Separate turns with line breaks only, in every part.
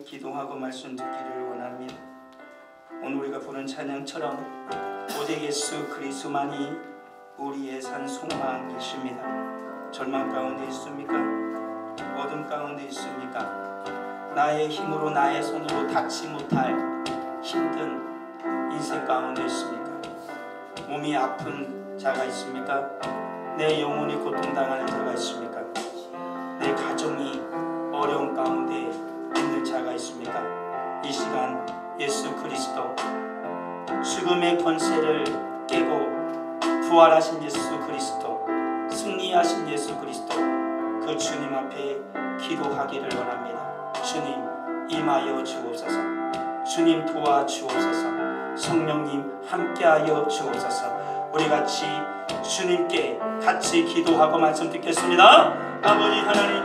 기도하고 말씀 듣기를 원합니다. 오늘 우리가 부른 찬양처럼 오직 예수 그리스도만이 우리의 산 소망이십니다. 절망 가운데 있습니까? 어둠 가운데 있습니까? 나의 힘으로 나의 손으로 닿지 못할 힘든 인생 가운데 있습니까? 몸이 아픈 자가 있습니까? 내 영혼이 고통당하는 자가 있습니까? 내 가정이 어려운 가운데 있는 자가 있습니까? 이 시간 예수 그리스도 죽음의 권세를 깨고 부활하신 예수 그리스도, 승리하신 예수 그리스도, 그 주님 앞에 기도하기를 원합니다. 주님 임하여 주옵소서. 주님 도와주옵소서. 성령님 함께하여 주옵소서. 우리 같이 주님께 같이 기도하고 말씀 듣겠습니다. 아버지 하나님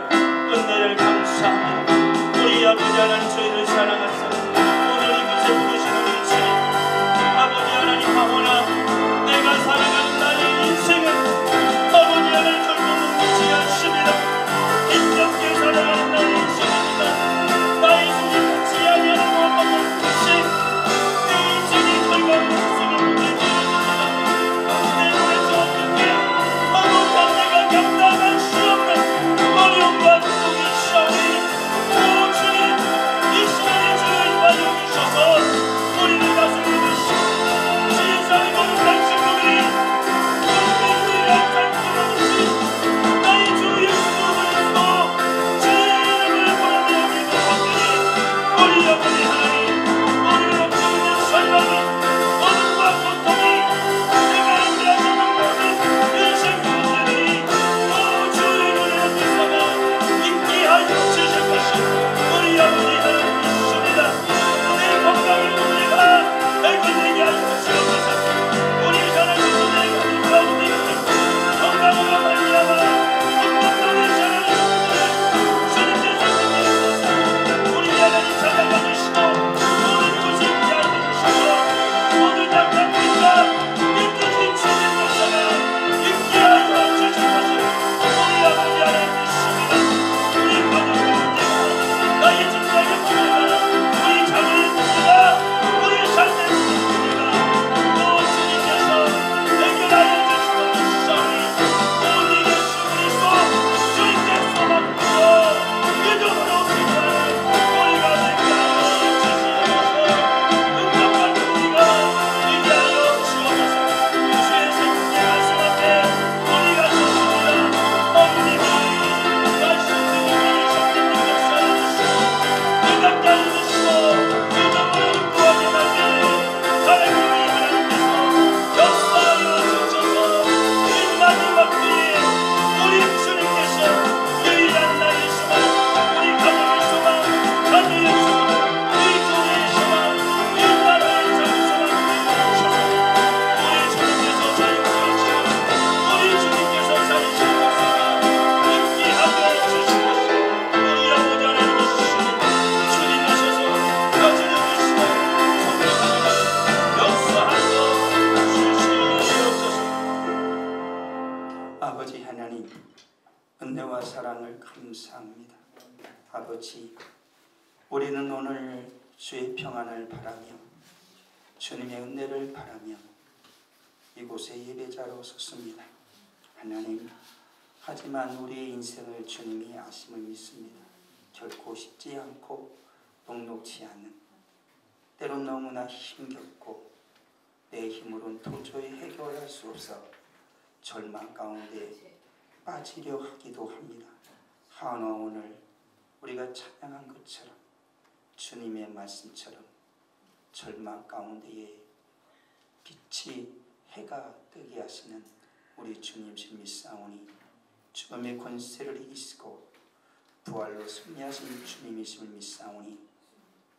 은혜를 감사합니다. 우리 아버지 하나님 저희를 사랑하사 오늘 이곳에 부르신 우리 주님, 아버지 하나님 하오나 내가 살아가는 나의 인생은 아버지 하나님 결코 묻지 않습니다. 힘겹게 살아가는 나의 인생입니다. 나의 손이 닿지 아니하는 무엇보다 것이 내 인생이 결과 목숨을 묻게 되었습니다. 내 몸에서 어떻게 아무것도 내가 감당할 수 없는 어려움과 고통이 시험이 오 주님 이 시간에 주여 임하여 주셔서 우리를 다스리고 계시고 지혜상의 모든 당신들이 우리를 항상 끊어주신 나의 주 예수 그리스도 주의 이름을 부르며 기도하오니 우리 아버지 하나님 우리를 없애는 설명이 어둠과 고통이 내가 인내하시는 모든 인생 문제들이 오 주의 눈에 앞에서가 있게 하여 주실 것이 우리 아버지 하나님 있습니다. 내 건강의 문제가 해결되게 하여 주옵소서. 우리 하나님께서 내 가족 가운데 있는 건강으로 말미암아 어떤 사랑의 문제를 주님께서 해결하소서. 우리 하나님 찾아가 주시고 모든 곳에 있게 하여 주시고 모든 약함과 깨끗이 주님 역사가 있게 하여 주실 것이 우리 아버지 하나님 있습니다. 우리 가족의 문제가 나의 직장의 문제가 우리 자녀의 문제가 우리 삶의 문제가 또 주님께서 해결하여 주시고 주시오니 오직 예수 그리스도 주님께 소망하고 믿음으로 기도하는 우리가 되게 하여 주시옵소서. 응답받는 우리가 되게 하여 주옵소서. 주의 생명의 말씀 앞에 우리가 섰습니다. 어머님이 말씀 드리기를 성령님 역사해 주시고 응답게 하여 주시고 믿음으로 구하게 하기를 하나님 우리 하나님께서 역사하여 주셔서 이 마지막 때에 우리 주님께서 유일한 나의 소망, 우리 가정의 소망, 자녀의 소망, 우리 교회의 소망, 이 나라의 전 소망을 주셔서 우리 주님께서 사용하시고 우리 주님께서 살리신 역사가 있게 하여 주신 것이 우리 아버지 하나님 이시십니다. 주님 오셔서 가지고 계시고 성령 하나님 역사하여 주시옵소서. 아버지 하나님 은혜와 사랑을 감사합니다. 아버지 우리는 오늘 주의 평안을 바라며 주님의 은혜를 바라며 이곳에 예배자로 섰습니다. 하나님 하지만 우리의 인생을 주님이 아심을 믿습니다. 결코 쉽지 않고 녹록지 않은 때론 너무나 힘겹고 내 힘으로는 도저히 해결할 수 없어 절망 가운데 빠지려 하기도 합니다. 하나 오늘 우리가 찬양한 것처럼 주님의 말씀처럼 절망 가운데에 빛이 해가 뜨게 하시는 우리 주님을 믿사오니 죽음의 권세를 이기시고 부활로 승리하신 주님이심을 믿사오니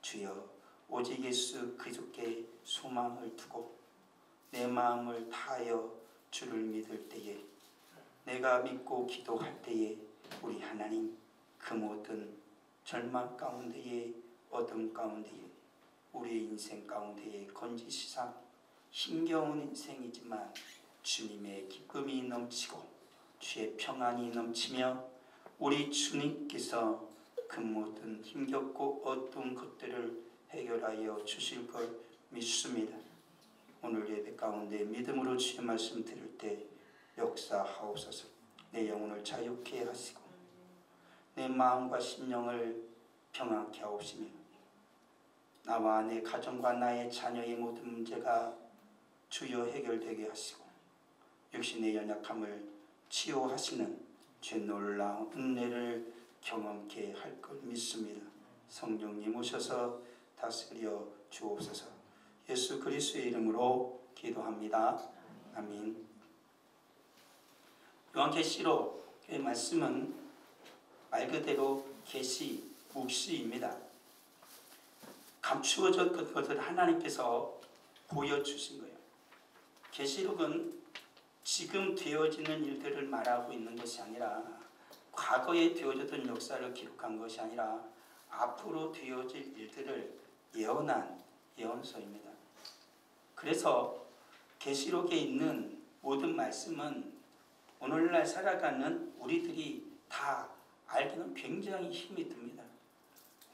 주여 오직 예수 그리스도께 소망을 두고 내 마음을 다하여 주를 믿을 때에 내가 믿고 기도할 때에 우리 하나님 그 모든 절망 가운데에 어둠 가운데에 우리의 인생 가운데에 건지시사 힘겨운 인생이지만 주님의 기쁨이 넘치고 주의 평안이 넘치며 우리 주님께서 그 모든 힘겹고 어두운 것들을 해결하여 주실 걸 믿습니다. 오늘 예배 가운데 믿음으로 주의 말씀 드릴 때 역사하옵소서. 내 영혼을 자유케 하시고 내 마음과 심령을 평안케 하옵시며 나와 내 가정과 나의 자녀의 모든 문제가 주여 해결되게 하시고 육신의 연약함을 치유하시는 죄 놀라운 은혜를 경험케 할 것 믿습니다. 성령님 오셔서 다스려 주옵소서. 예수 그리스도의 이름으로 기도합니다. 아멘. 요한계시록의 말씀은 말 그대로 계시, 묵시입니다. 감추어졌던 것을 하나님께서 보여주신 거예요. 계시록은 지금 되어지는 일들을 말하고 있는 것이 아니라 과거에 되어졌던 역사를 기록한 것이 아니라 앞으로 되어질 일들을 예언한 예언서입니다. 그래서 계시록에 있는 모든 말씀은 오늘날 살아가는 우리들이 다 알기는 굉장히 힘이 듭니다.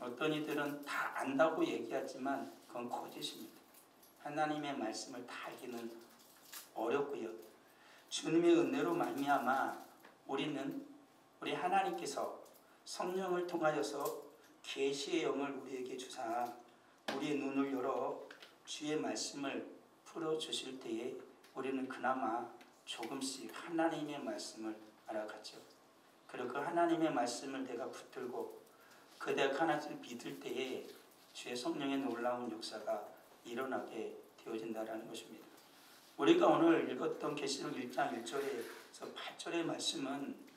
어떤 이들은 다 안다고 얘기하지만 그건 거짓입니다. 하나님의 말씀을 다 알기는 어렵고요. 주님의 은혜로 말미암아 우리 하나님께서 성령을 통하여서 계시의 영을 우리에게 주사 우리의 눈을 열어 주의 말씀을 풀어주실 때에 우리는 그나마 조금씩 하나님의 말씀을 알아가죠. 그리고 그 하나님의 말씀을 내가 붙들고 그 내가 하나님을 믿을 때에 주의 성령의 놀라운 역사가 일어나게 되어진다는 것입니다. 우리가 오늘 읽었던 계시록 1장 1절에서 8절의 말씀은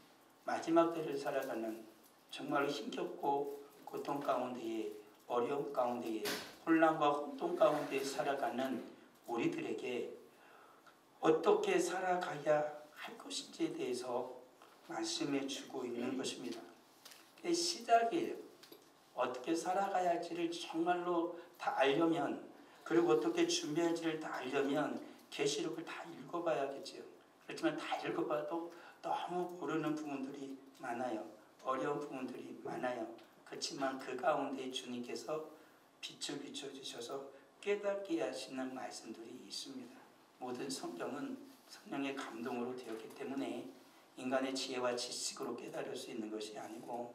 마지막 때를 살아가는 정말로 힘겹고 고통 가운데에 어려움 가운데에 혼란과 혼돈 가운데 살아가는 우리들에게 어떻게 살아가야 할 것인지에 대해서 말씀해 주고 있는 것입니다. 그게 시작이에요. 어떻게 살아가야 할지를 정말로 다 알려면 그리고 어떻게 준비할지를 다 알려면 계시록을 다 읽어봐야겠죠. 그렇지만 다 읽어봐도 너무 모르는 부분들이 많아요. 어려운 부분들이 많아요. 그렇지만 그 가운데 주님께서 빛을 비춰주셔서 깨닫게 하시는 말씀들이 있습니다. 모든 성경은 성령의 감동으로 되었기 때문에 인간의 지혜와 지식으로 깨달을 수 있는 것이 아니고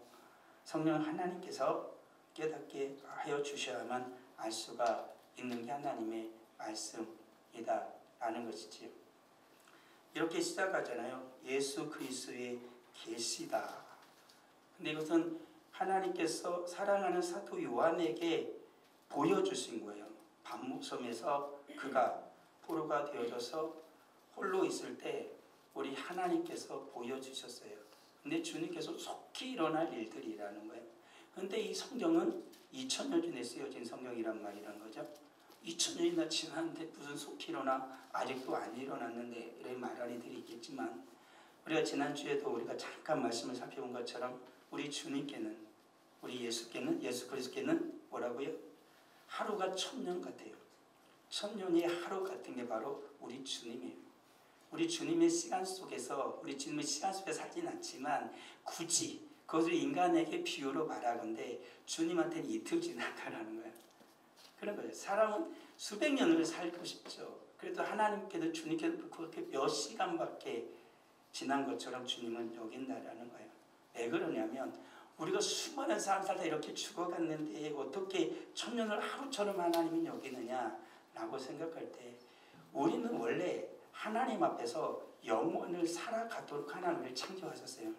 성령 하나님께서 깨닫게 하여 주셔야만 알 수가 있는 게 하나님의 말씀이다 라는 것이지요. 이렇게 시작하잖아요. 예수 그리스도의 계시다. 근데 이것은 하나님께서 사랑하는 사도 요한에게 보여주신 거예요. 반목섬에서 그가 포로가 되어져서 홀로 있을 때 우리 하나님께서 보여주셨어요. 근데 주님께서 속히 일어날 일들이라는 거예요. 근데 이 성경은 2000년 전에 쓰여진 성경이란 말이란 거죠. 2000년이나 지났는데 무슨 속히 일어나 아직도 안 일어났는데 이런 말하는 이들이 있겠지만 우리가 지난주에도 우리가 잠깐 말씀을 살펴본 것처럼 우리 주님께는 우리 예수 그리스도께는 뭐라고요? 하루가 1000년 같아요. 1000년이 하루 같은 게 바로 우리 주님이에요. 우리 주님의 시간 속에서 우리 주님의 시간 속에 살진 않지만 굳이 그것을 인간에게 비유로 말하건대 주님한테는 이틀 지났다라는 거예요. 그런 거예요. 사람은 수백 년을 살고 싶죠. 그래도 하나님께도 주님께도 그렇게 몇 시간밖에 지난 것처럼 주님은 여긴다라는 거예요. 왜 그러냐면 우리가 수많은 사람 살다 이렇게 죽어갔는데 어떻게 1000년을 하루처럼 하나님이 여기느냐라고 생각할 때 우리는 원래 하나님 앞에서 영원을 살아가도록 하나님을 창조하셨어요.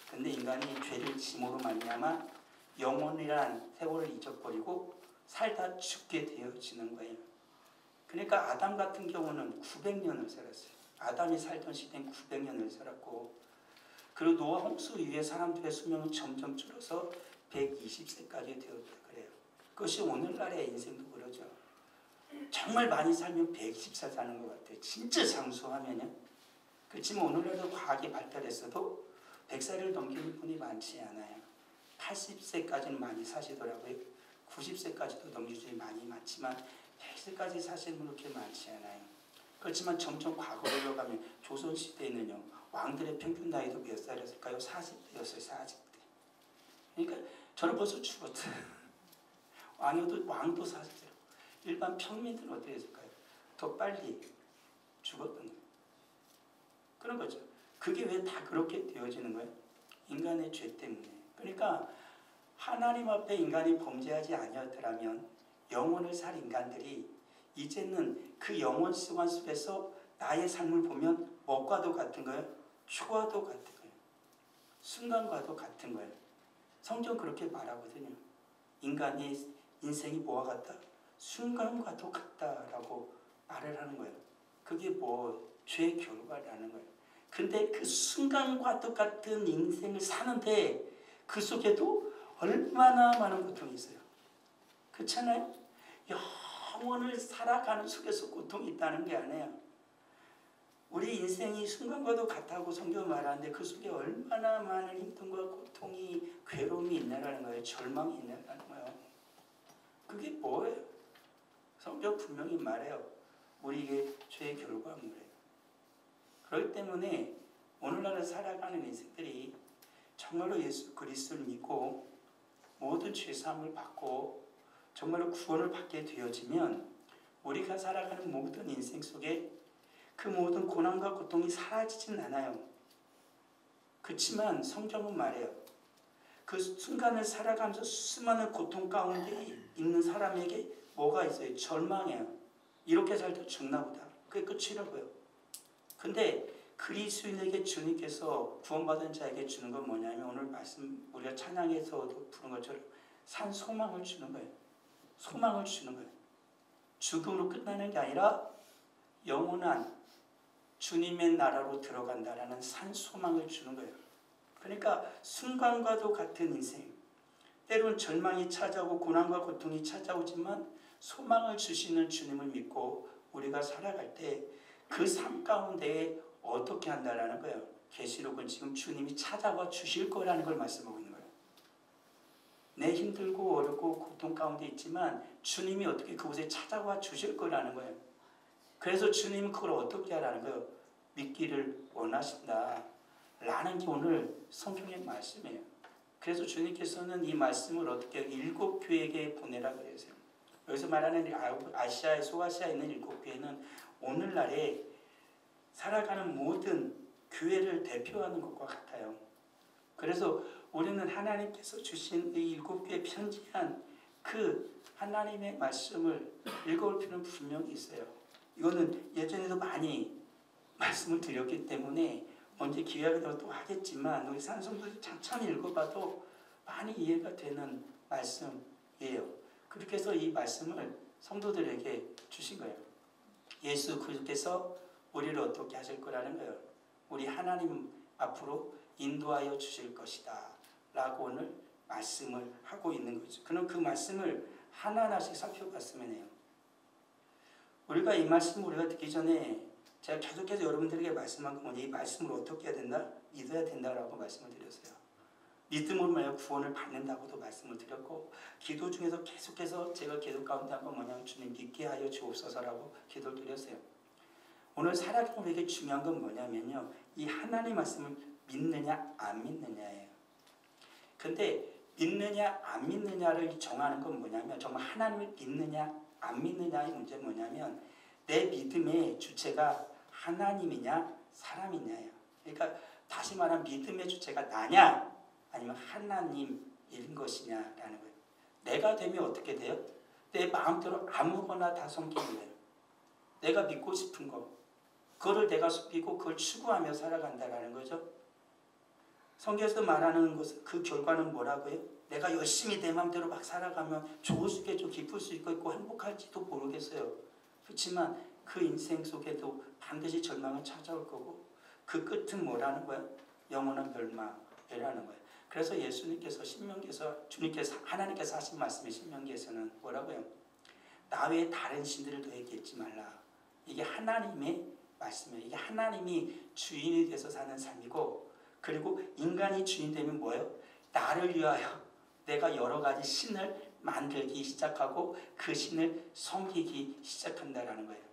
근데 인간이 죄를 짐으로 말미암아 영원이란 세월을 잊어버리고 살다 죽게 되어지는 거예요. 그러니까 아담 같은 경우는 900년을 살았어요. 아담이 살던 시대는 900년을 살았고 그리고 노아 홍수 이후에 사람들의 수명은 점점 줄어서 120세까지 되었다 그래요. 그것이 오늘날의 인생도 그러죠. 정말 많이 살면 120살 사는 것 같아요. 진짜 장수하면요. 그렇지만 오늘날도 과학이 발달했어도 100살을 넘기는 분이 많지 않아요. 80세까지는 많이 사시더라고요. 90세까지도 넘기는 분이 많이 많지만 100세까지 사시는 분은 그렇게 많지 않아요. 그렇지만 점점 과거로 가면 조선시대에는요. 왕들의 평균 나이도 몇 살이었을까요? 40대였어요. 40대. 그러니까 저는 벌써 죽었어요. 왕도 사셨어요. 일반 평민들은 어떻게 했을까요? 더 빨리 죽었던 거예요. 그런 거죠. 그게 왜 다 그렇게 되어지는 거예요? 인간의 죄 때문에. 그러니까 하나님 앞에 인간이 범죄하지 아니었더라면 영혼을 살 인간들이 이제는 그 영혼 수관 속에서 나의 삶을 보면 뭐과도 같은 거예요? 초와도 같은 거예요. 순간과도 같은 거예요. 성경 그렇게 말하거든요. 인간의 인생이 뭐와 같다? 순간과도 같다라고 말을 하는 거예요. 그게 죄의 결과라는 거예요. 근데 그 순간과 똑같은 인생을 사는데 그 속에도 얼마나 많은 고통이 있어요. 그렇잖아요? 영원을 살아가는 속에서 고통이 있다는 게 아니에요. 우리 인생이 순간과도 같다고 성경은 말하는데 그 속에 얼마나 많은 힘듦과 고통이, 괴로움이 있냐라는 거예요. 절망이 있냐라는 거예요. 그게 뭐예요? 성경 분명히 말해요. 우리에게 죄의 결과물이에요. 그렇기 때문에 오늘날 살아가는 인생들이 정말로 예수 그리스도를 믿고 모든 죄사함을 받고 정말로 구원을 받게 되어지면 우리가 살아가는 모든 인생 속에 그 모든 고난과 고통이 사라지진 않아요. 그렇지만 성경은 말해요. 그 순간을 살아가면서 수많은 고통 가운데 있는 사람에게 뭐가 있어요? 절망해요. 이렇게 살다 죽나 보다. 그게 끝이라고요. 근데 그리스도인에게 주님께서 구원받은 자에게 주는 건 뭐냐면 오늘 말씀 우리가 찬양에서도 부른 것처럼 산 소망을 주는 거예요. 소망을 주는 거예요. 죽음으로 끝나는 게 아니라 영원한 주님의 나라로 들어간다라는 산 소망을 주는 거예요. 그러니까 순간과도 같은 인생, 때로는 절망이 찾아오고 고난과 고통이 찾아오지만 소망을 주시는 주님을 믿고 우리가 살아갈 때 그 삶 가운데에 어떻게 한다라는 거예요. 계시록은 지금 주님이 찾아와 주실 거라는 걸 말씀하고 있는 거예요. 내 힘들고 어렵고 고통 가운데 있지만 주님이 어떻게 그곳에 찾아와 주실 거라는 거예요. 그래서 주님은 그걸 어떻게 하라는 거예요? 믿기를 원하신다 라는 게 오늘 성경의 말씀이에요. 그래서 주님께서는 이 말씀을 어떻게 7교회에게 보내라 그랬어요. 여기서 말하는 아시아의 소아시아에 있는 7교회는 오늘날에 살아가는 모든 교회를 대표하는 것과 같아요. 그래서 우리는 하나님께서 주신 이 7교회에 편지한 그 하나님의 말씀을 읽어올 필요는 분명히 있어요. 이거는 예전에도 많이 말씀을 드렸기 때문에 언제 기회가 되면 또 하겠지만 우리 산성도들 천천히 읽어봐도 많이 이해가 되는 말씀이에요. 그렇게 해서 이 말씀을 성도들에게 주신 거예요. 예수 그리스도께서 우리를 어떻게 하실 거라는 거예요. 우리 하나님 앞으로 인도하여 주실 것이다 라고 오늘 말씀을 하고 있는 거죠. 그럼 그 말씀을 하나하나씩 살펴봤으면 해요. 우리가 이 말씀을 우리가 듣기 전에 제가 계속해서 여러분들에게 말씀한 건 뭐냐, 이 말씀을 어떻게 해야 된다? 믿어야 된다라고 말씀을 드렸어요. 믿음으로 말하여 구원을 받는다고도 말씀을 드렸고, 기도 중에서 계속해서 제가 기도 가운데 한 번 뭐냐면 주님 믿게 하여 주옵소서라고 기도를 드렸어요. 오늘 살아가는 우리에게 중요한 건 뭐냐면요, 이 하나님 말씀을 믿느냐 안 믿느냐예요. 근데 믿느냐 안 믿느냐를 정하는 건 뭐냐면, 정말 하나님을 믿느냐 안 믿느냐의 문제는 뭐냐면 내 믿음의 주체가 하나님이냐 사람이냐예요. 그러니까 다시 말하면 믿음의 주체가 나냐 아니면 하나님인 것이냐라는 거예요. 내가 되면 어떻게 돼요? 내 마음대로 아무거나 다 섬기는 거예요. 내가 믿고 싶은 거, 그거를 내가 숨기고 그걸 추구하며 살아간다라는 거죠. 성경에서 말하는 것은 그 결과는 뭐라고요? 내가 열심히 내 마음대로 막 살아가면 좋을 수 있겠죠. 기쁠 수 있고 행복할지도 모르겠어요. 그렇지만 그 인생 속에도 반드시 절망은 찾아올 거고 그 끝은 뭐라는 거예요? 영원한 멸망이라는 거예요. 그래서 예수님께서 신명기에서 주님께서 하나님께서 하신 말씀이 신명기에서는 뭐라고요? 나 외에 다른 신들을 너에게 잊지 말라. 이게 하나님의 말씀이에요. 이게 하나님이 주인이 돼서 사는 삶이고, 그리고 인간이 주인 되면 뭐예요? 나를 위하여 내가 여러 가지 신을 만들기 시작하고 그 신을 섬기기 시작한다라는 거예요.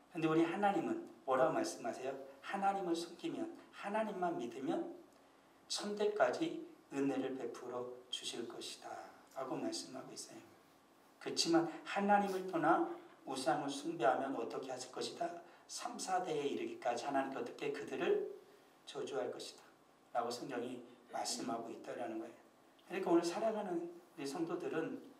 그런데 우리 하나님은 뭐라고 말씀하세요? 하나님을 섬기면, 하나님만 믿으면 천대까지 은혜를 베풀어 주실 것이다. 라고 말씀하고 있어요. 그렇지만 하나님을 떠나 우상을 숭배하면 어떻게 하실 것이다? 3, 4대에 이르기까지 하나님께 어떻게 그들을 저주할 것이다 라고 성경이 말씀하고 있다는 거예요. 그러니까 오늘 살아가는 우리 성도들은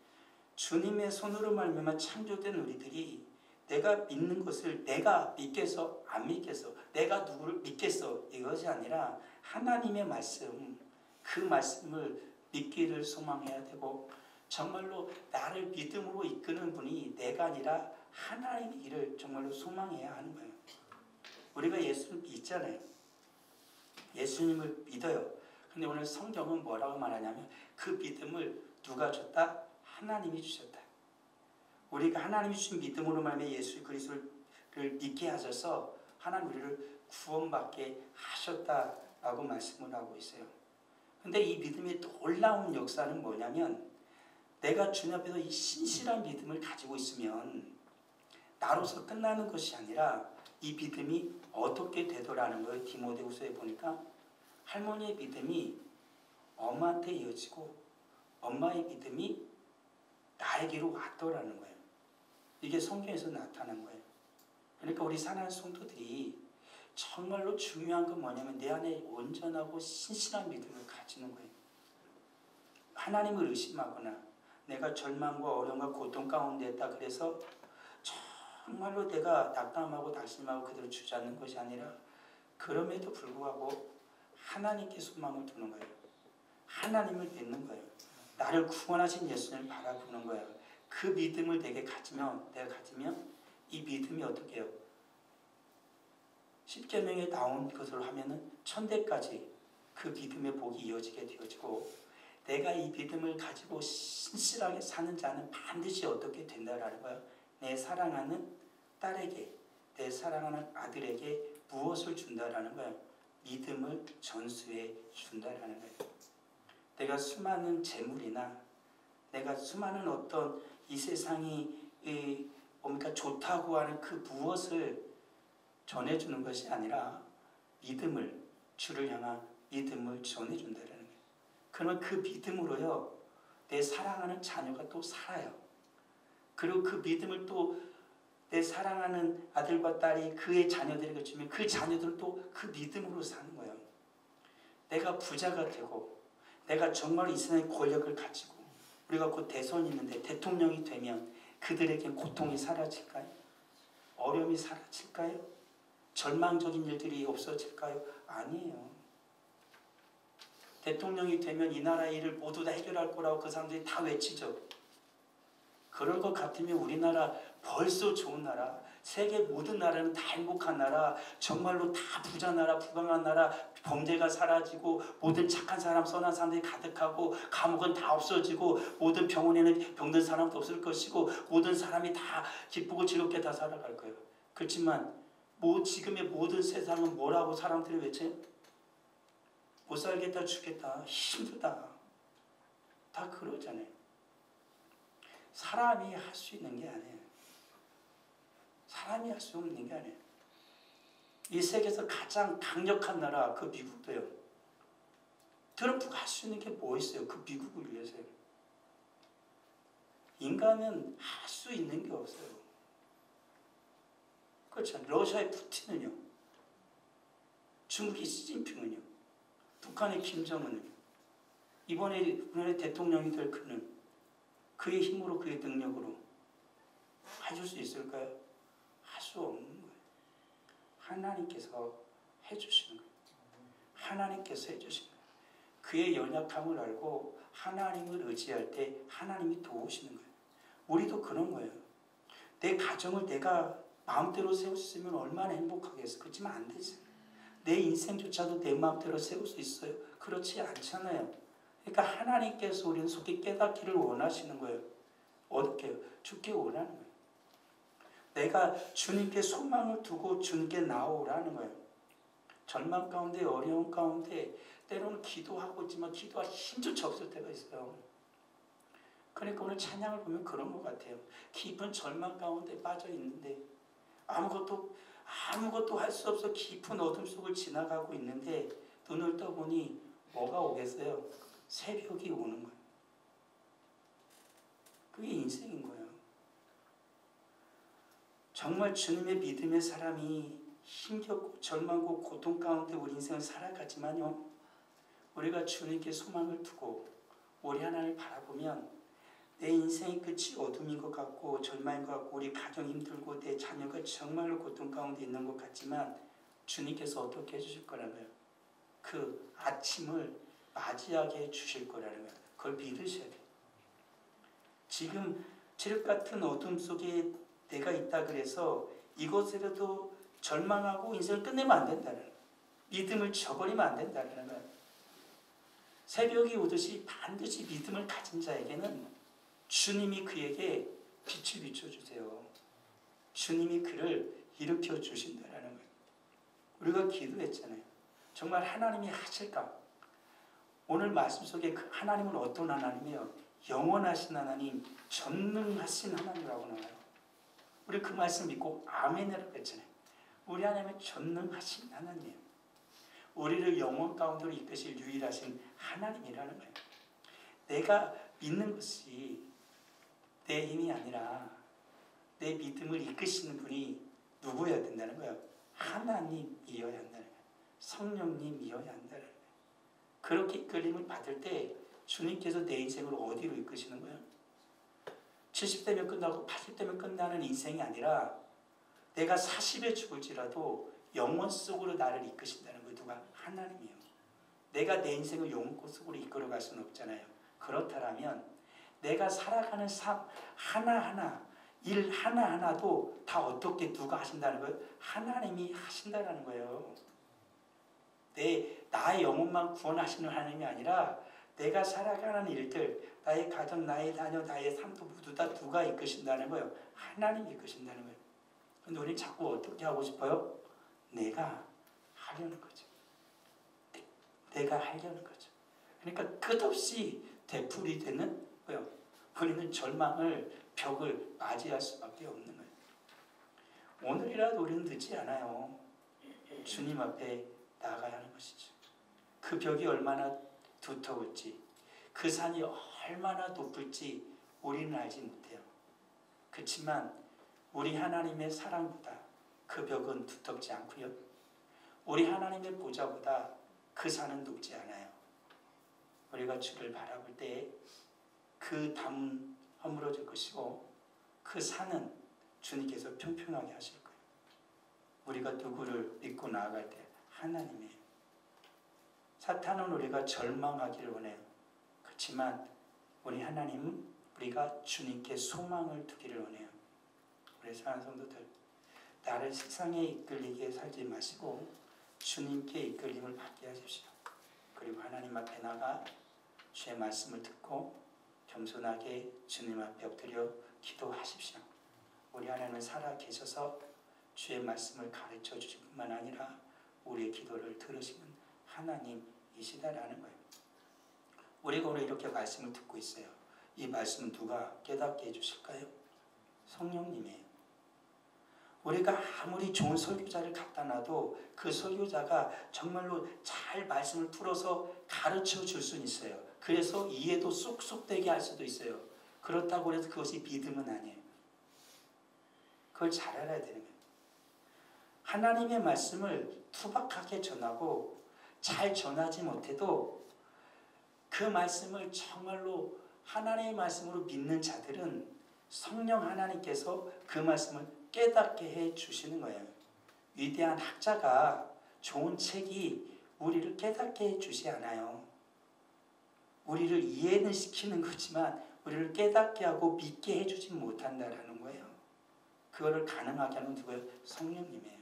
주님의 손으로 말미암아 창조된 우리들이 내가 믿는 것을 내가 믿겠어 안 믿겠어, 내가 누구를 믿겠어, 이것이 아니라 하나님의 말씀, 그 말씀을 믿기를 소망해야 되고, 정말로 나를 믿음으로 이끄는 분이 내가 아니라 하나님이기를 정말로 소망해야 하는 거예요. 우리가 예수를 믿잖아요. 예수님을 믿어요. 근데 오늘 성경은 뭐라고 말하냐면 그 믿음을 누가 줬다? 하나님이 주셨다. 우리가 하나님이 주신 믿음으로 말미암아 예수 그리스도를 믿게 하셔서 하나님 우리를 구원받게 하셨다라고 말씀을 하고 있어요. 근데 이 믿음의 놀라운 역사는 뭐냐면, 내가 주님 앞에서 이 신실한 믿음을 가지고 있으면 나로서 끝나는 것이 아니라 이 믿음이 어떻게 되더라는 거예요. 디모데후서에 보니까 할머니의 믿음이 엄마한테 이어지고 엄마의 믿음이 나에게로 왔더라는 거예요. 이게 성경에서 나타난 거예요. 그러니까 우리 사랑하는 성도들이 정말로 중요한 건 뭐냐면 내 안에 온전하고 신실한 믿음을 가지는 거예요. 하나님을 의심하거나 내가 절망과 어려움과 고통 가운데 있다 그래서 정말로 내가 낙담하고 낙심하고 그대로 주저앉는 것이 아니라, 그럼에도 불구하고 하나님께 소망을 두는 거예요. 하나님을 믿는 거예요. 나를 구원하신 예수님을 바라보는 거예요. 그 믿음을 내가 가지면 이 믿음이 어떻게 해요? 십계명에 나온 것으로 하면은 천대까지 그 믿음의 복이 이어지게 되어지고, 내가 이 믿음을 가지고 신실하게 사는 자는 반드시 어떻게 된다라는 거예요. 내 사랑하는 딸에게, 내 사랑하는 아들에게 무엇을 준다라는 거예요? 믿음을 전수해 준다라는 거예요. 내가 수많은 재물이나 내가 수많은 어떤 이 세상이 뭡니까 좋다고 하는 그 무엇을 전해주는 것이 아니라 믿음을, 주를 향한 믿음을 전해준다라는 거예요. 그러면 그 믿음으로요 내 사랑하는 자녀가 또 살아요. 그리고 그 믿음을 또 내 사랑하는 아들과 딸이 그의 자녀들에게 주면 그 자녀들은 또 그 믿음으로 사는 거예요. 내가 부자가 되고 내가 정말 이 세상의 권력을 가지고, 우리가 곧 대선이 있는데 대통령이 되면 그들에게 고통이 사라질까요? 어려움이 사라질까요? 절망적인 일들이 없어질까요? 아니에요. 대통령이 되면 이 나라의 일을 모두 다 해결할 거라고 그 사람들이 다 외치죠. 그럴 것 같으면 우리나라 벌써 좋은 나라, 세계 모든 나라는 다 행복한 나라, 정말로 다 부자 나라, 부강한 나라, 범죄가 사라지고 모든 착한 사람, 선한 사람들이 가득하고 감옥은 다 없어지고 모든 병원에는 병든 사람도 없을 것이고 모든 사람이 다 기쁘고 즐겁게 다 살아갈 거예요. 그렇지만 지금의 모든 세상은 뭐라고 사람들이 외쳐요? 못 살겠다, 죽겠다, 힘들다, 다 그러잖아요. 사람이 할 수 있는 게 아니에요. 사람이 할 수 없는 게 아니에요. 이 세계에서 가장 강력한 나라 그 미국도요. 트럼프가 할 수 있는 게 뭐 있어요? 그 미국을 위해서요. 인간은 할 수 있는 게 없어요. 그렇죠. 러시아의 푸틴은요. 중국의 시진핑은요. 북한의 김정은은요. 이번에 대통령이 될 그는 그의 힘으로 그의 능력으로 해줄 수 있을까요? 할 수 없는 거예요. 하나님께서 해주시는 거예요. 하나님께서 해주시는 거예요. 그의 연약함을 알고 하나님을 의지할 때 하나님이 도우시는 거예요. 우리도 그런 거예요. 내 가정을 내가 마음대로 세울 수 있으면 얼마나 행복하겠어. 그렇지만 안 되지. 내 인생조차도 내 마음대로 세울 수 있어요? 그렇지 않잖아요. 그러니까 하나님께서 우리는 속히 깨닫기를 원하시는 거예요. 어떻게? 죽게 원하는 거예요. 내가 주님께 소망을 두고 주님께 나오라는 거예요. 절망 가운데, 어려움 가운데 때로는 기도하고 있지만 기도할 힘조차 없을 때가 있어요. 그러니까 오늘 찬양을 보면 그런 것 같아요. 깊은 절망 가운데 빠져 있는데 아무것도 할 수 없어 깊은 어둠 속을 지나가고 있는데 눈을 떠보니 뭐가 오겠어요? 새벽이 오는 거예요. 인생인 거예요. 정말 주님의 믿음의 사람이 힘겹고 절망고 고통 가운데 우리 인생을 살아가지만요, 우리가 주님께 소망을 두고 우리 하나님을 바라보면 내 인생의 끝이 어둠인 것 같고 절망인 것 같고 우리 가정이 힘들고 내 자녀가 정말로 고통 가운데 있는 것 같지만 주님께서 어떻게 해주실 거라는 거예요. 그 아침을 맞이하게 해주실 거라는 거예요. 그걸 믿으셔야 돼요. 지금 칠흑 같은 어둠 속에 내가 있다 그래서 이것으로도 절망하고 인생을 끝내면 안 된다는 거예요. 믿음을 저버리면 안 된다는 거예요. 새벽이 오듯이 반드시 믿음을 가진 자에게는 주님이 그에게 빛을 비춰주세요. 주님이 그를 일으켜 주신다는 거예요. 우리가 기도했잖아요. 정말 하나님이 하실까? 오늘 말씀 속에 그 하나님은 어떤 하나님이에요? 영원하신 하나님, 전능하신 하나님이라고 나와요. 우리 그 말씀 믿고 아멘이라고 했잖아요. 우리 하나님은 전능하신 하나님이에요. 우리를 영원 가운데로 이끄실 유일하신 하나님이라는 거예요. 내가 믿는 것이 내 힘이 아니라 내 믿음을 이끄시는 분이 누구여야 된다는 거예요? 하나님이어야 한다는 거예요. 성령님이어야 한다는 거예요. 그렇게 이끌림을 받을 때 주님께서 내 인생을 어디로 이끄시는 거예요? 70대면 끝나고 80대면 끝나는 인생이 아니라 내가 40에 죽을지라도 영원 속으로 나를 이끄신다는 거예요. 누가? 하나님이에요. 내가 내 인생을 영원 속으로 이끌어갈 수는 없잖아요. 그렇다면 내가 살아가는 삶 하나하나, 일 하나하나도 다 어떻게 누가 하신다는 거예요? 하나님이 하신다는 거예요. 나의 영혼만 구원하시는 하나님이 아니라 내가 살아가는 일들, 나의 가정, 나의 자녀, 나의 삶도 모두 다 누가 이끄신다는 거예요? 하나님이 이끄신다는 거예요. 근데 우리는 자꾸 어떻게 하고 싶어요? 내가 하려는 거죠. 내가 하려는 거죠. 그러니까 끝없이 되풀이되는 거예요. 우리는 절망을, 벽을 맞이할 수밖에 없는 거예요. 오늘이라도 우리는 늦지 않아요. 주님 앞에 나아가야 하는 것이죠. 그 벽이 얼마나 두터울지, 그 산이 얼마나 높을지 우리는 알지 못해요. 그렇지만 우리 하나님의 사랑보다 그 벽은 두텁지 않고요. 우리 하나님의 보좌보다 그 산은 높지 않아요. 우리가 주를 바라볼 때 그 담은 허물어질 것이고 그 산은 주님께서 평평하게 하실 거예요. 우리가 누구를 믿고 나아갈 때 하나님이에요. 사탄은 우리가 절망하기를 원해요. 그렇지만 우리 하나님은 우리가 주님께 소망을 두기를 원해요. 우리 사랑하는 성도들, 나를 세상에 이끌리게 살지 마시고 주님께 이끌림을 받게 하십시오. 그리고 하나님 앞에 나가 주의 말씀을 듣고 겸손하게 주님 앞에 엎드려 기도하십시오. 우리 하나님은 살아 계셔서 주의 말씀을 가르쳐 주실 뿐만 아니라 우리의 기도를 들으시는 하나님이시다라는 거예요. 우리가 오늘 이렇게 말씀을 듣고 있어요. 이 말씀은 누가 깨닫게 해주실까요? 성령님이에요. 우리가 아무리 좋은 설교자를 갖다 놔도 그 설교자가 정말로 잘 말씀을 풀어서 가르쳐 줄 수는 있어요. 그래서 이해도 쏙쏙 되게 할 수도 있어요. 그렇다고 해서 그것이 믿음은 아니에요. 그걸 잘 알아야 되는 거예요. 하나님의 말씀을 투박하게 전하고 잘 전하지 못해도 그 말씀을 정말로 하나님의 말씀으로 믿는 자들은 성령 하나님께서 그 말씀을 깨닫게 해 주시는 거예요. 위대한 학자가 좋은 책이 우리를 깨닫게 해 주지 않아요. 우리를 이해는 시키는 거지만 우리를 깨닫게 하고 믿게 해주지 못한다라는 거예요. 그거를 가능하게 하는 누구예요? 성령님이에요.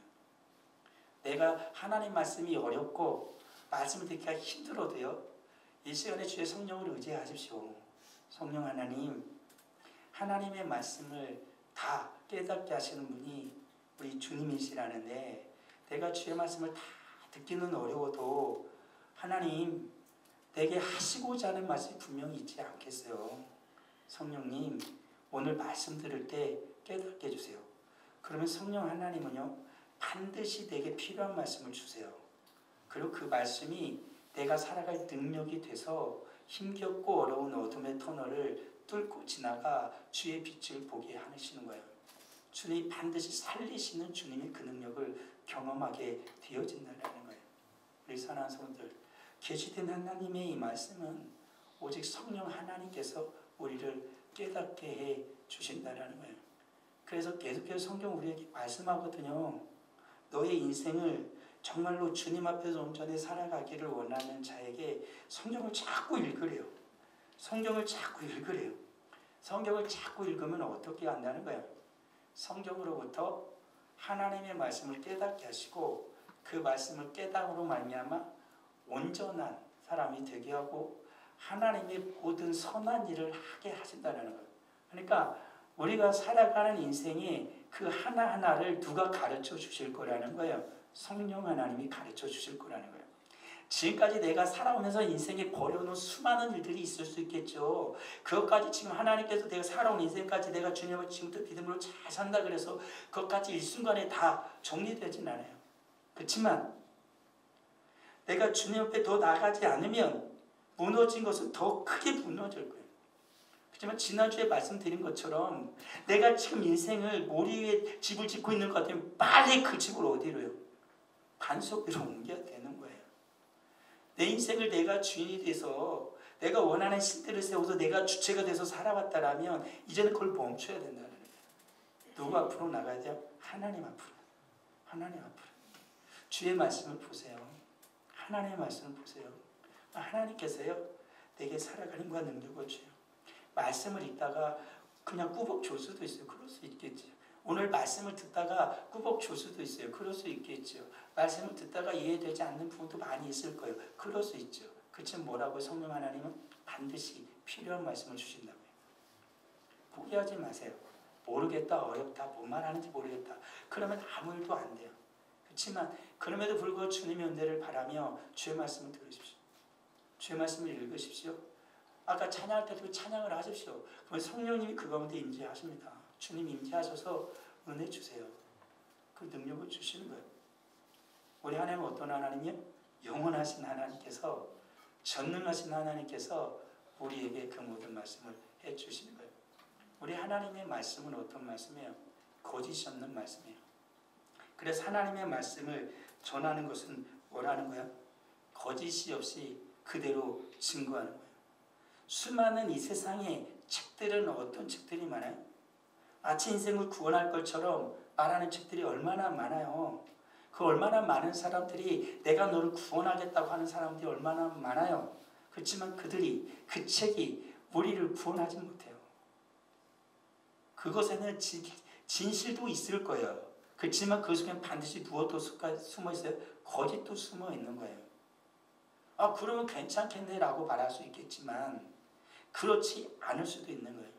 내가 하나님 말씀이 어렵고 말씀을 듣기가 힘들어도요, 이 시간에 주의 성령을 의지하십시오. 성령 하나님, 하나님의 말씀을 다 깨닫게 하시는 분이 우리 주님이시라는데 내가 주의 말씀을 다 듣기는 어려워도 하나님 내게 하시고자 하는 말씀이 분명히 있지 않겠어요. 성령님, 오늘 말씀 들을 때 깨닫게 해주세요. 그러면 성령 하나님은요, 반드시 내게 필요한 말씀을 주세요. 그리고 그 말씀이 내가 살아갈 능력이 돼서 힘겹고 어려운 어둠의 터널을 뚫고 지나가 주의 빛을 보게 하시는 거예요. 주님이 반드시 살리시는 주님의 그 능력을 경험하게 되어진다는 거예요. 우리 사랑하는 성도들, 계시된 하나님의 이 말씀은 오직 성령 하나님께서 우리를 깨닫게 해 주신다는 거예요. 그래서 계속해서 성경 우리에게 말씀하거든요. 너의 인생을 정말로 주님 앞에서 온전히 살아가기를 원하는 자에게 성경을 자꾸 읽으래요. 성경을 자꾸 읽으래요. 성경을 자꾸 읽으면 어떻게 한다는 거예요? 성경으로부터 하나님의 말씀을 깨닫게 하시고 그 말씀을 깨닫음으로 말미암아 온전한 사람이 되게 하고 하나님의 모든 선한 일을 하게 하신다는 거예요. 그러니까 우리가 살아가는 인생이 그 하나하나를 누가 가르쳐 주실 거라는 거예요. 성령 하나님이 가르쳐 주실 거라는 거예요. 지금까지 내가 살아오면서 인생에 버려놓은 수많은 일들이 있을 수 있겠죠. 그것까지 지금 하나님께서 내가 살아온 인생까지 내가 주님을 지금부터 믿음으로 잘 산다 그래서 그것까지 일순간에 다 정리되진 않아요. 그렇지만 내가 주님 앞에 더 나아가지 않으면 무너진 것은 더 크게 무너질 거예요. 그렇지만 지난주에 말씀드린 것처럼 내가 지금 인생을 모리 위에 집을 짓고 있는 것 같으면 빨리 그 집을 어디로요? 반석 위로 옮겨야 되는 거예요. 내 인생을 내가 주인이 돼서 내가 원하는 신들을 세워서 내가 주체가 돼서 살아왔다라면 이제는 그걸 멈춰야 된다는 거예요. 누구 앞으로 나가야 돼요? 하나님 앞으로. 하나님 앞으로. 주의 말씀을 보세요. 하나님의 말씀을 보세요. 하나님께서요 내게 살아가는 과 능력을 줘요. 말씀을 읽다가 그냥 꾸벅 줄 수도 있어요. 그럴 수 있겠죠. 오늘 말씀을 듣다가 꾸벅 줄 수도 있어요. 그럴 수 있겠죠. 말씀을 듣다가 이해되지 않는 부분도 많이 있을 거예요. 그럴 수 있죠. 그치만 뭐라고 성령 하나님은 반드시 필요한 말씀을 주신다고요. 포기하지 마세요. 모르겠다, 어렵다, 뭔 말하는지 모르겠다. 그러면 아무 일도 안 돼요. 그렇지만 그럼에도 불구하고 주님의 은혜를 바라며 주의 말씀을 들으십시오. 주의 말씀을 읽으십시오. 아까 찬양할 때도 찬양을 하십시오. 그러면 성령님이 그 가운데 임재하십니다. 주님이 임재하셔서 은혜 주세요. 그 능력을 주시는 거예요. 우리 하나님은 어떤 하나님이요? 영원하신 하나님께서, 전능하신 하나님께서 우리에게 그 모든 말씀을 해주시는 거예요. 우리 하나님의 말씀은 어떤 말씀이에요? 거짓이 없는 말씀이에요. 그래서 하나님의 말씀을 전하는 것은 뭐라는 거예요? 거짓이 없이 그대로 증거하는 거예요. 수많은 이 세상에 책들은 어떤 책들이 많아요? 마치 인생을 구원할 것처럼 말하는 책들이 얼마나 많아요. 그 얼마나 많은 사람들이 내가 너를 구원하겠다고 하는 사람들이 얼마나 많아요. 그렇지만 그들이 그 책이 우리를 구원하지 못해요. 그것에는 진실도 있을 거예요. 그렇지만 그 속엔 반드시 무엇도 숨어 있어요? 거짓도 숨어 있는 거예요. 아, 그러면 괜찮겠네 라고 말할 수 있겠지만 그렇지 않을 수도 있는 거예요.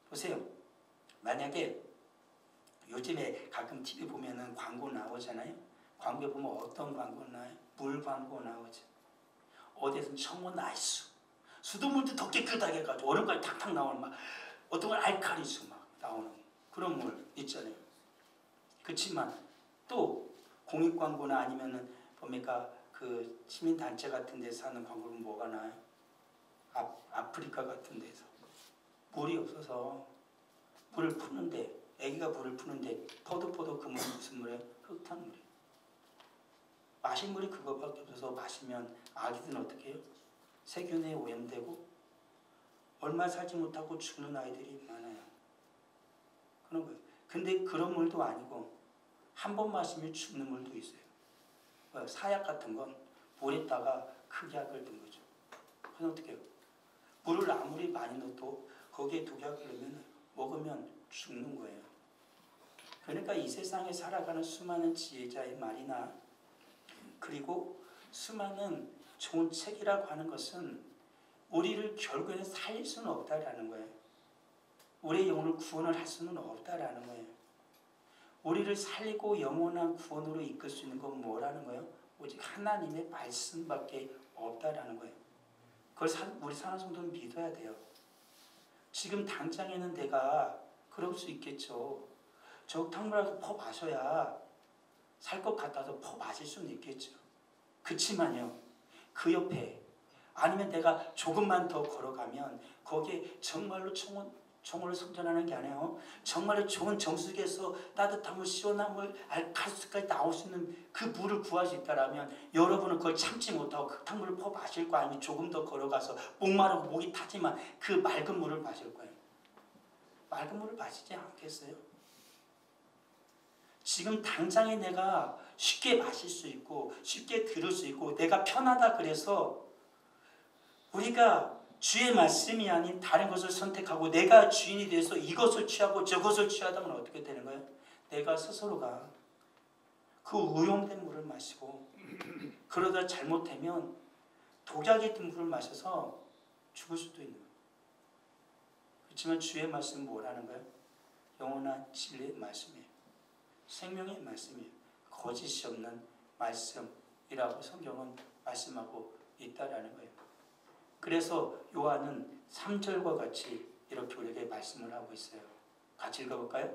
보세요. 만약에 요즘에 가끔 TV 보면은 광고 나오잖아요. 광고에 보면 어떤 광고 나와요? 물 광고 나오죠. 어디에서는 청원 나이스. 수돗물도 더 깨끗하게 해가지고 얼음까지 탁탁 나오는 막 어떤 건 알칼리수 막 나오는 그런 물 있잖아요. 그렇지만 또 공익 광고나 아니면은 뭡니까 그 시민단체 같은 데서 하는 광고는 뭐가 나요? 아프리카 같은 데서 물이 없어서 물을 푸는데 애기가 물을 푸는데 포도포도 그 물은 무슨 물이에요? 흙탕물이에요. 마실 물이 그거밖에 없어서 마시면 아기들은 어떻게 해요? 세균에 오염되고 얼마 살지 못하고 죽는 아이들이 많아요. 그런 거예요. 근데 그런 물도 아니고 한 번 마시면 죽는 물도 있어요. 사약 같은 건 물에다가 극약을 넣은 거죠. 그래서 어떻게 해요? 물을 아무리 많이 넣어도 거기에 독약을 넣으면 먹으면 죽는 거예요. 그러니까 이 세상에 살아가는 수많은 지혜자의 말이나 그리고 수많은 좋은 책이라고 하는 것은 우리를 결국에는 살릴 수는 없다라는 거예요. 우리의 영혼을 구원을 할 수는 없다라는 거예요. 우리를 살리고 영원한 구원으로 이끌 수 있는 건 뭐라는 거예요? 오직 하나님의 말씀밖에 없다라는 거예요. 그걸 우리 사는 성도는 믿어야 돼요. 지금 당장에는 내가 그럴 수 있겠죠. 저 탕물에서 퍼 마셔야 살 것 같아서 퍼 마실 수는 있겠죠. 그렇지만요. 그 옆에 아니면 내가 조금만 더 걸어가면 거기에 정말로 총으로 성전하는 게 아니에요. 정말로 좋은 정수기에서 따뜻한 물, 시원한 물, 알칼리수까지 나올 수 있는 그 물을 구할 수 있다라면 여러분은 그걸 참지 못하고 그 물을 퍼 마실 거 아니면 조금 더 걸어가서 목마르고 목이 타지만 그 맑은 물을 마실 거예요. 맑은 물을 마시지 않겠어요? 지금 당장에 내가 쉽게 마실 수 있고 쉽게 들을 수 있고 내가 편하다 그래서 우리가 주의 말씀이 아닌 다른 것을 선택하고 내가 주인이 돼서 이것을 취하고 저것을 취하다면 어떻게 되는 거예요? 내가 스스로가 그 오염된 물을 마시고 그러다 잘못되면 독약이 든 물을 마셔서 죽을 수도 있는 거예요. 그렇지만 주의 말씀은 뭐라는 거예요? 영원한 진리의 말씀이에요. 생명의 말씀이에요. 거짓이 없는 말씀이라고 성경은 말씀하고 있다라는 거예요. 그래서 요한은 3절과 같이 이렇게 우리에게 말씀을 하고 있어요. 같이 읽어볼까요?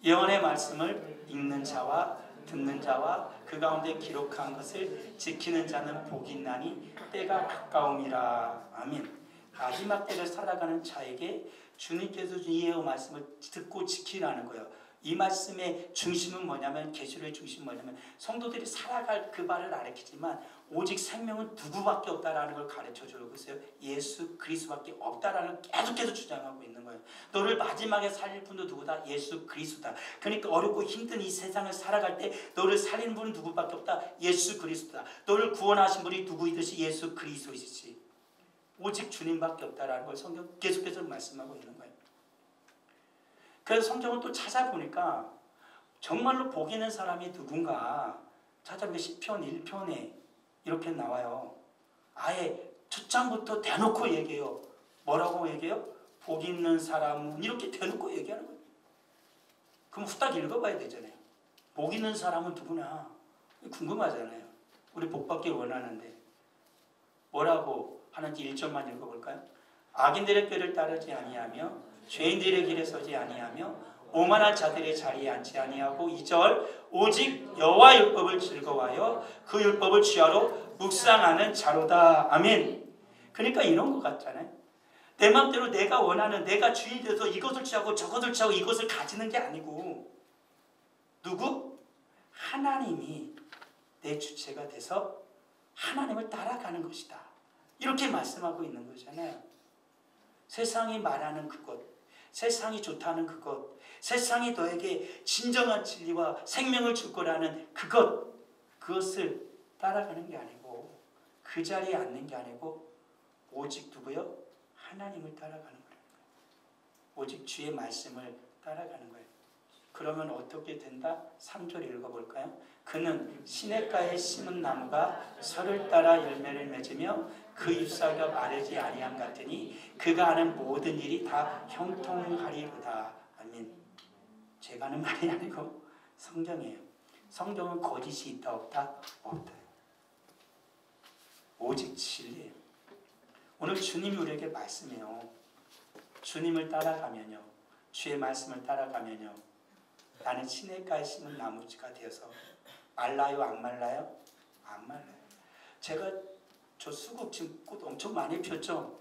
예언의 말씀을 읽는 자와 듣는 자와 그 가운데 기록한 것을 지키는 자는 복이 있나니 때가 가까움이라. 아멘. 마지막 때를 살아가는 자에게 주님께서 예언의 말씀을 듣고 지키라는 거예요. 이 말씀의 중심은 뭐냐면, 계시록의 중심은 뭐냐면 성도들이 살아갈 그 말을 가르치지만 오직 생명은 누구밖에 없다라는 걸 가르쳐주고 있어요. 예수 그리스도밖에 없다라는 걸 계속해서 주장하고 있는 거예요. 너를 마지막에 살릴 분도 누구다? 예수 그리스도다. 그러니까 어렵고 힘든 이 세상을 살아갈 때 너를 살리는 분은 누구밖에 없다? 예수 그리스도다. 너를 구원하신 분이 누구이듯이 예수 그리스도이시지. 오직 주님밖에 없다라는 걸 성경 계속해서 말씀하고 있는 거예요. 그래서 성경을 또 찾아보니까 정말로 복 있는 사람이 누군가 찾아보니까 시편 1편에 이렇게 나와요. 아예 첫 장부터 대놓고 얘기해요. 뭐라고 얘기해요? 복 있는 사람은 이렇게 대놓고 얘기하는 거예요. 그럼 후딱 읽어봐야 되잖아요. 복 있는 사람은 누구나 궁금하잖아요. 우리 복 받길 원하는데 뭐라고 하는지 1절만 읽어볼까요? 악인들의 꾀를 따르지 아니하며 죄인들의 길에 서지 아니하며 오만한 자들의 자리에 앉지 아니하고 2절 오직 여호와 율법을 즐거워하여 그 율법을 취하러 묵상하는 자로다. 아멘. 그러니까 이런 것 같잖아요. 내 마음대로 내가 원하는 내가 주인이 돼서 이것을 취하고 저것을 취하고 이것을 가지는 게 아니고 누구? 하나님이 내 주체가 돼서 하나님을 따라가는 것이다. 이렇게 말씀하고 있는 거잖아요. 세상이 말하는 그것, 세상이 좋다는 그것, 세상이 너에게 진정한 진리와 생명을 줄 거라는 그것을 따라가는 게 아니고 그 자리에 앉는 게 아니고 오직 누구요? 하나님을 따라가는 거예요. 오직 주의 말씀을 따라가는 거예요. 그러면 어떻게 된다? 3절 읽어볼까요? 그는 시냇가에 심은 나무가 설을 따라 열매를 맺으며 그 잎사귀가 마르지 아니함 같으니 그가 하는 모든 일이 다 형통하리로다. 아멘. 제가 하는 말이 아니고 성경이에요. 성경은 거짓이 있다 없다? 없다. 오직 진리예요. 오늘 주님이 우리에게 말씀해요. 주님을 따라가면요, 주의 말씀을 따라가면요, 나는 시냇가에 심은 나무가 되어서 말라요 안 말라요? 안 말라요. 제가 저 수국 지금 꽃 엄청 많이 폈죠?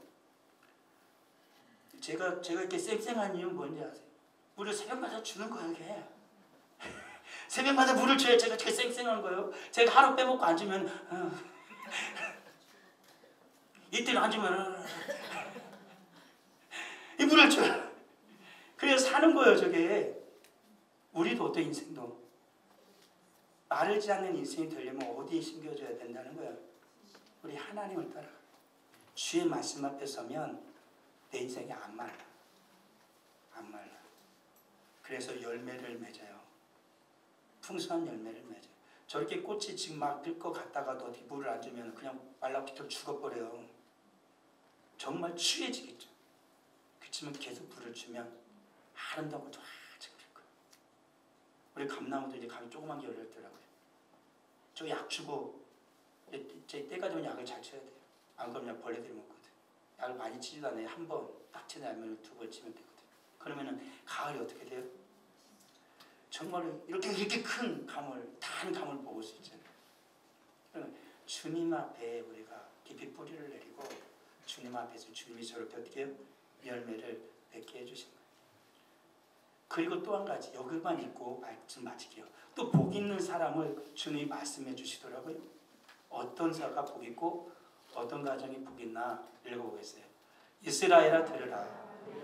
제가 이렇게 쌩쌩한 이유는 뭔지 아세요? 물을 새벽마다 주는 거예요, 이게. 새벽마다 물을 줘야 제가 이렇게 쌩쌩한 거예요. 제가 하루 빼먹고 앉으면 이틀 앉으면 이 물을 줘요. 그래서 사는 거예요, 저게. 우리도 어떤 인생도 마르지 않는 인생이 되려면 어디에 심겨줘야 된다는 거예요? 우리 하나님을 따라 주의 말씀 앞에 서면 내 인생이 안 말라. 안 말라. 그래서 열매를 맺어요. 풍성한 열매를 맺어요. 저렇게 꽃이 지금 막 뜰 것 같다가도 어디 물을 안 주면 그냥 말라붙어 죽어버려요. 정말 취해지겠죠. 그렇지만 계속 물을 주면 아름다운 것도 한참 필 거예요. 우리 감나무도 이제 감이 조그만 게 열렸더라고요. 저 약 주고 제 때가 되면 약을 잘 쳐야 돼요. 안 그러면 벌레들이 먹거든. 약을 많이 치지도 않아요. 한 번 딱 치면 2번 치면 되거든. 그러면은 가을이 어떻게 돼요? 정말 이렇게 큰 감을, 단 감을 먹을 수 있잖아요. 그러면 주님 앞에 우리가 깊이 뿌리를 내리고 주님 앞에서 주님이 저렇게 어떻게 해요? 열매를 맺게 해주신 거예요. 그리고 또 한 가지, 여기만 읽고 말씀 마칠게요. 또 복 있는 사람을 주님이 말씀해 주시더라고요. 어떤 사가 복 있고 어떤 가정이 복 있나 읽어보겠어요. 이스라엘아 들으라.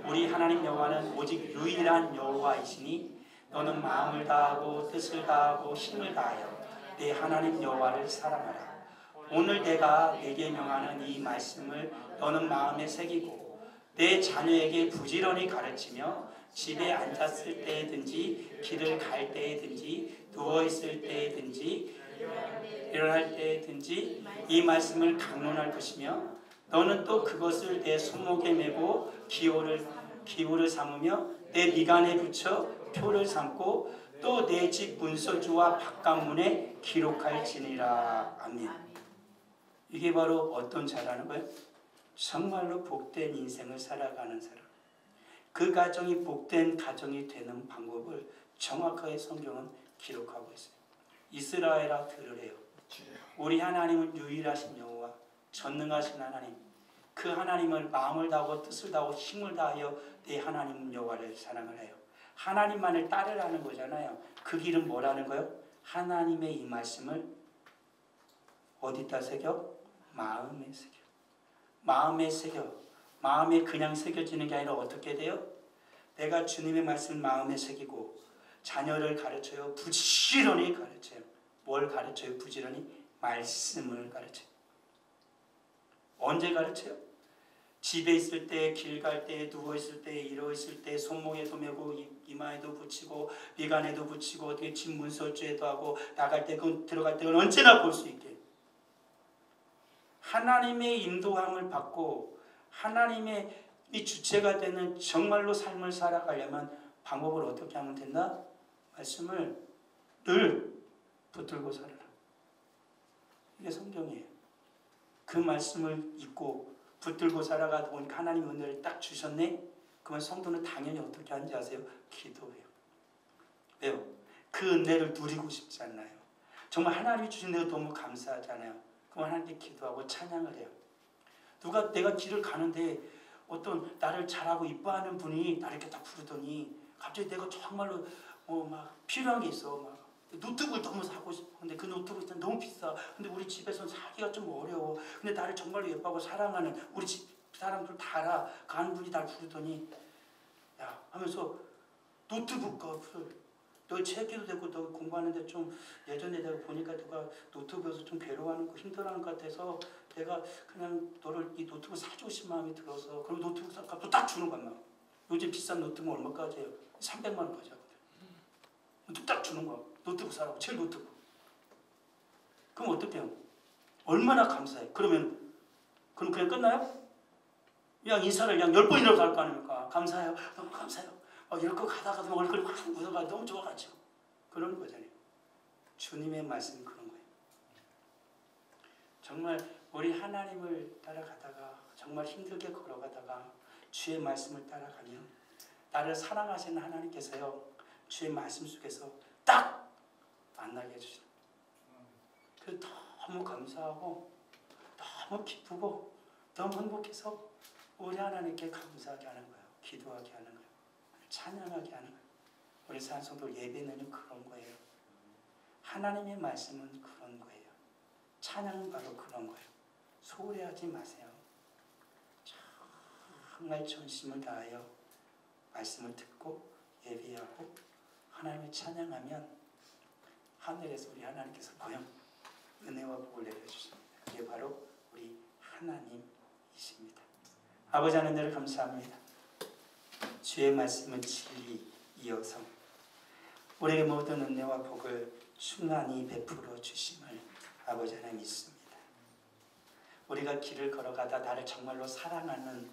우리 하나님 여호와는 오직 유일한 여호와이시니 너는 마음을 다하고 뜻을 다하고 힘을 다하여 내 하나님 여호와를 사랑하라. 오늘 내가 내게 명하는 이 말씀을 너는 마음에 새기고 내 자녀에게 부지런히 가르치며 집에 앉았을 때든지 길을 갈 때든지 누워있을 때든지 일어날 때든지 이 말씀을 강론할 것이며 너는 또 그것을 내 손목에 메고 기호를 삼으며 내 미간에 붙여 표를 삼고 또 내 집 문서주와 바깥문에 기록할지니라. 아멘. 이게 바로 어떤 자라는 거예요? 정말로 복된 인생을 살아가는 사람. 그 가정이 복된 가정이 되는 방법을 정확하게 성경은 기록하고 있어요. 이스라엘아 들으래요. 우리 하나님은 유일하신 여호와, 전능하신 하나님. 그 하나님을 마음을 다하고 뜻을 다하고 힘을 다하여 내 하나님 여호와를 사랑을 해요. 하나님만을 따르라는 거잖아요. 그 길은 뭐라는 거예요? 하나님의 이 말씀을 어디다 새겨? 마음에 새겨. 마음에 새겨. 마음에 그냥 새겨지는 게 아니라 어떻게 돼요? 내가 주님의 말씀을 마음에 새기고 자녀를 가르쳐요. 부지런히 가르쳐요. 뭘 가르쳐요? 부지런히 말씀을 가르쳐요. 언제 가르쳐요? 집에 있을 때, 길 갈 때, 누워 있을 때, 일어 있을 때, 손목에도 메고 이마에도 붙이고 미간에도 붙이고 어떻게 집 문설주에도 하고 나갈 때, 들어갈 때 언제나 볼 수 있게 하나님의 인도함을 받고 하나님의 이 주체가 되는 정말로 삶을 살아가려면 방법을 어떻게 하면 된다? 말씀을 늘 붙들고 살아라. 이게 성경이에요. 그 말씀을 읽고 붙들고 살아가다 보니까 하나님 은혜를 딱 주셨네? 그러면 성도는 당연히 어떻게 하는지 아세요? 기도해요. 왜요? 그 은혜를 누리고 싶지 않나요? 정말 하나님이 주신 은혜가 너무 감사하잖아요. 그럼 하나님께 기도하고 찬양을 해요. 내가 길을 가는데 어떤 나를 잘하고 이뻐하는 분이 나를 이렇게 딱 부르더니 갑자기 내가 정말로 막 필요한 게 있어. 막 노트북을 너무 사고 싶어. 근데 그 노트북이 너무 비싸. 근데 우리 집에서는 사기가 좀 어려워. 근데 나를 정말로 예뻐하고 사랑하는 우리 집 사람들 다 알아. 그 한 분이 나를 부르더니 야 하면서 노트북 값을 너 책기도 되고 너 공부하는데 좀 예전에 내가 보니까 누가 노트북에서 좀 괴로워하는 거 힘들어하는 것 같아서 내가 그냥 너를 이 노트북 사주고 싶은 마음이 들어서 그럼 노트북 값도 딱 주는 거야. 요즘 비싼 노트북 얼마까지 해요? 300만 원까지 하거든. 딱 주는 거야. 노트북 사라고. 제일 노트북. 그럼 어떻게 해요? 얼마나 감사해. 그럼 그냥 끝나요? 그냥 인사를 그냥 10번이라도 할 거 아닙니까? 감사해요. 너무 감사해요. 이렇게 가다가도 얼굴이 확 묻어가 너무 좋아가지고 그러는 거잖아요. 주님의 말씀이 그런 거예요. 정말 우리 하나님을 따라가다가 정말 힘들게 걸어가다가 주의 말씀을 따라가면 나를 사랑하시는 하나님께서요 주의 말씀 속에서 딱 만나게 해주시는 거예요. 그래서 너무 감사하고 너무 기쁘고 너무 행복해서 우리 하나님께 감사하게 하는 거예요. 기도하게 하는 거예요. 찬양하게 하는 거예요. 우리 산성도 예배는 그런 거예요. 하나님의 말씀은 그런 거예요. 찬양은 바로 그런 거예요. 소홀히 하지 마세요. 정말 전심을 다하여 말씀을 듣고 예배하고 하나님을 찬양하면 하늘에서 우리 하나님께서 보영 은혜와 복을 내려주십니다. 그게 바로 우리 하나님이십니다. 아버지 하나님을 감사합니다. 주의 말씀은 진리 이어서 우리에게 모든 은혜와 복을 충만히 베풀어 주심을 아버지 하나님 믿습니다. 우리가 길을 걸어가다 나를 정말로 사랑하는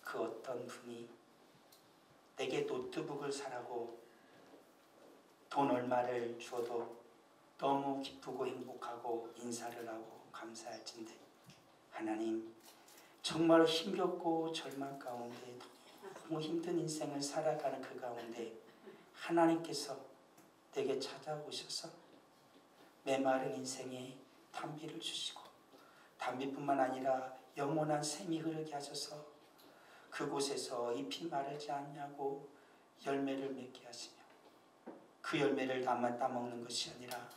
그 어떤 분이 내게 노트북을 사라고 돈 얼마를 주어도 너무 기쁘고 행복하고 인사를 하고 감사할진데 하나님 정말 힘겹고 절망 가운데 너무 힘든 인생을 살아가는 그 가운데 하나님께서 내게 찾아오셔서 메마른 인생에 담비를 주시고 단비뿐만 아니라 영원한 샘이 흐르게 하셔서 그곳에서 잎이 마르지 않냐고 열매를 맺게 하시며 그 열매를 담아 따먹는 것이 아니라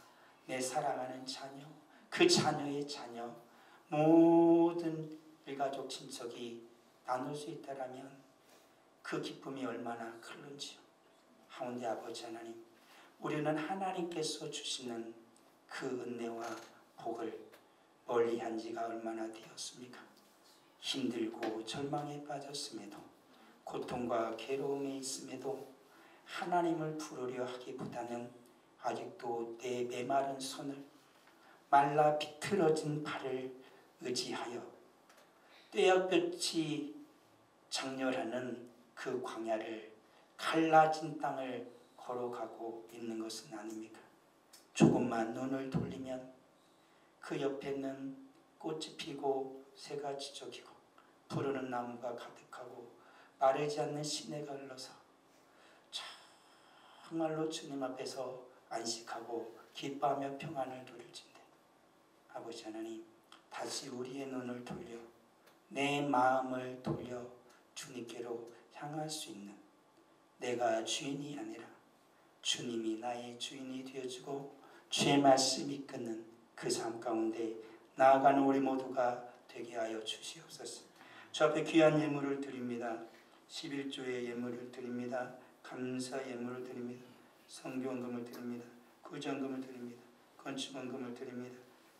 내 사랑하는 자녀, 그 자녀의 자녀, 모든 일가족 친척이 나눌 수 있다라면 그 기쁨이 얼마나 클는지요. 하운데 아버지 하나님, 우리는 하나님께서 주시는 그 은혜와 복을 멀리한 지가 얼마나 되었습니까? 힘들고 절망에 빠졌음에도 고통과 괴로움에 있음에도 하나님을 부르려 하기보다는 아직도 내 메마른 손을 말라 비틀어진 발을 의지하여 떼약볕이 장렬하는 그 광야를 갈라진 땅을 걸어가고 있는 것은 아닙니까? 조금만 눈을 돌리면 그 옆에는 꽃이 피고 새가 지저귀고 푸르는 나무가 가득하고 마르지 않는 시내가 흘러서 정말로 주님 앞에서 안식하고 기뻐하며 평안을 누릴진대. 아버지 하나님, 다시 우리의 눈을 돌려 내 마음을 돌려 주님께로 향할 수 있는, 내가 주인이 아니라 주님이 나의 주인이 되어주고 주의 말씀이 이끄는 그 삶 가운데 나아가는 우리 모두가 되게 하여 주시옵소서. 주 앞에 귀한 예물을 드립니다. 11조의 예물을 드립니다. 감사 예물을 드립니다. 성교원금을 드립니다. 구전금을 드립니다. 건축원금을 드립니다.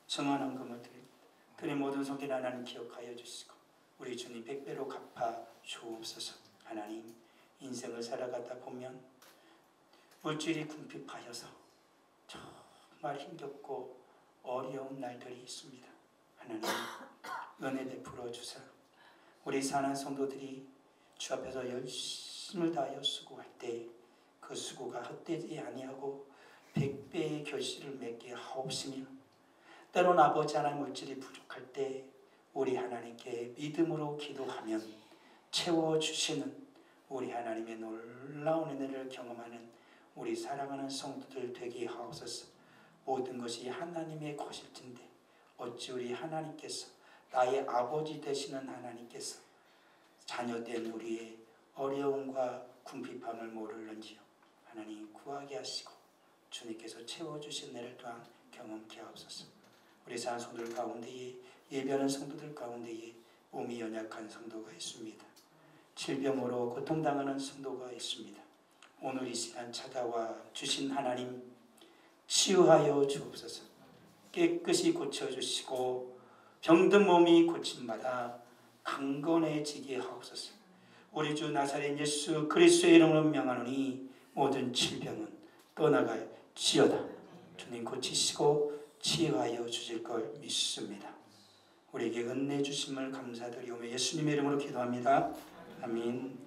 정한원금을 드립니다. 드린 모든 성길 하나님 기억하여 주시고 우리 주님 백배로 갚아 주옵소서. 하나님, 인생을 살아가다 보면 물질이 궁핍하여서 정말 힘겹고 어려운 날들이 있습니다. 하나님, 은혜 베풀어 주사 우리 사는 성도들이 주 앞에서 열심을 다하여 수고할 때 그 수고가 헛되지 아니하고 100배의 결실을 맺게 하옵시며, 때론 아버지 하나님 물질이 부족할 때 우리 하나님께 믿음으로 기도하면 채워주시는 우리 하나님의 놀라운 은혜를 경험하는 우리 사랑하는 성도들 되게 하옵소서. 모든 것이 하나님의 것일진데 어찌 우리 하나님께서, 나의 아버지 되시는 하나님께서 자녀된 우리의 어려움과 궁핍함을 모르는지요. 하나님 구하게 하시고 주님께서 채워주신 은혜를 또한 경험케 하옵소서. 우리 사는 성도들 가운데에, 예배하는 성도들 가운데에 몸이 연약한 성도가 있습니다. 질병으로 고통당하는 성도가 있습니다. 오늘 이 시간 찾아와 주신 하나님 치유하여 주옵소서. 깨끗이 고쳐주시고 병든 몸이 고침받아 강건해지게 하옵소서. 우리 주 나사렛 예수 그리스도의 이름으로 명하노니 모든 질병은 떠나갈지어다. 주님 고치시고 치유하여 주실 걸 믿습니다. 우리에게 은혜 주심을 감사드리오며 예수님의 이름으로 기도합니다. 아멘.